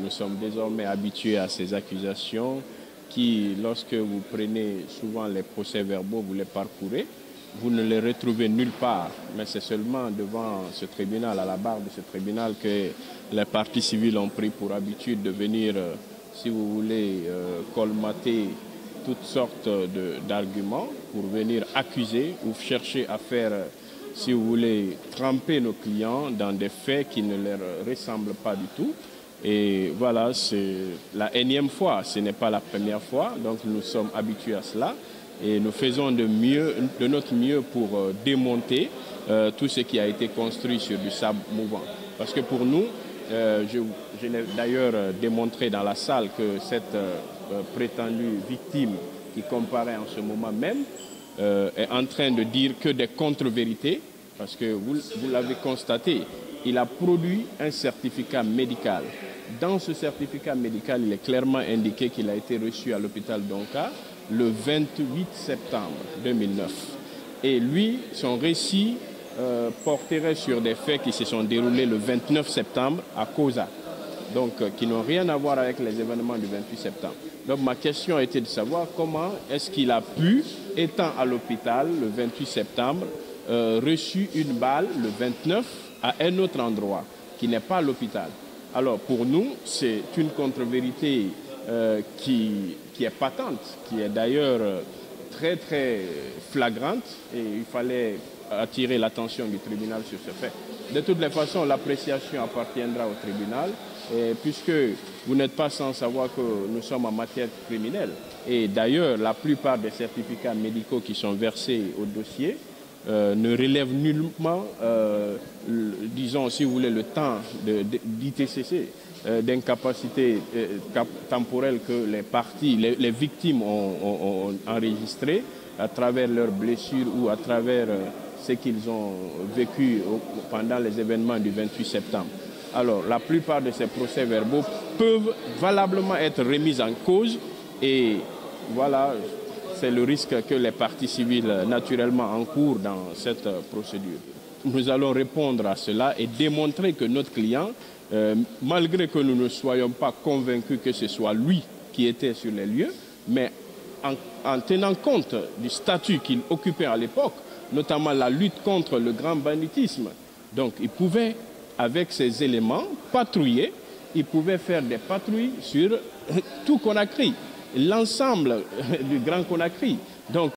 nous sommes désormais habitués à ces accusations qui, lorsque vous prenez souvent les procès-verbaux, vous les parcourez, vous ne les retrouvez nulle part, mais c'est seulement devant ce tribunal, à la barre de ce tribunal, que les parties civiles ont pris pour habitude de venir, si vous voulez, colmater toutes sortes d'arguments pour venir accuser ou chercher à faire, si vous voulez, tremper nos clients dans des faits qui ne leur ressemblent pas du tout. Et voilà, c'est la énième fois, ce n'est pas la première fois, donc nous sommes habitués à cela. Et nous faisons de notre mieux pour démonter tout ce qui a été construit sur du sable mouvant. Parce que pour nous, je l'ai d'ailleurs démontré dans la salle que cette prétendue victime qui comparaît en ce moment même est en train de dire que des contre-vérités, parce que vous l'avez constaté, il a produit un certificat médical. Dans ce certificat médical, il est clairement indiqué qu'il a été reçu à l'hôpital Donka le 28 septembre 2009. Et lui, son récit porterait sur des faits qui se sont déroulés le 29 septembre à Koza, donc qui n'ont rien à voir avec les événements du 28 septembre. Donc ma question était de savoir comment est-ce qu'il a pu, étant à l'hôpital le 28 septembre, reçu une balle le 29 à un autre endroit qui n'est pas l'hôpital. Alors pour nous, c'est une contre-vérité qui est patente, qui est d'ailleurs très très flagrante, et il fallait attirer l'attention du tribunal sur ce fait. De toutes les façons, l'appréciation appartiendra au tribunal, et puisque vous n'êtes pas sans savoir que nous sommes en matière criminelle. Et d'ailleurs, la plupart des certificats médicaux qui sont versés au dossier ne relèvent nullement, disons, si vous voulez, le temps d'ITCC, d'incapacité temporelle que les parties, les victimes ont enregistré à travers leurs blessures ou à travers ce qu'ils ont vécu pendant les événements du 28 septembre. Alors, la plupart de ces procès-verbaux peuvent valablement être remis en cause, et voilà, c'est le risque que les parties civiles naturellement encourent dans cette procédure. Nous allons répondre à cela et démontrer que notre client, malgré que nous ne soyons pas convaincus que ce soit lui qui était sur les lieux, mais en tenant compte du statut qu'il occupait à l'époque, notamment la lutte contre le grand banditisme. Donc il pouvait, avec ces éléments, patrouiller, il pouvait faire des patrouilles sur tout Conakry, l'ensemble du Grand Conakry. Donc,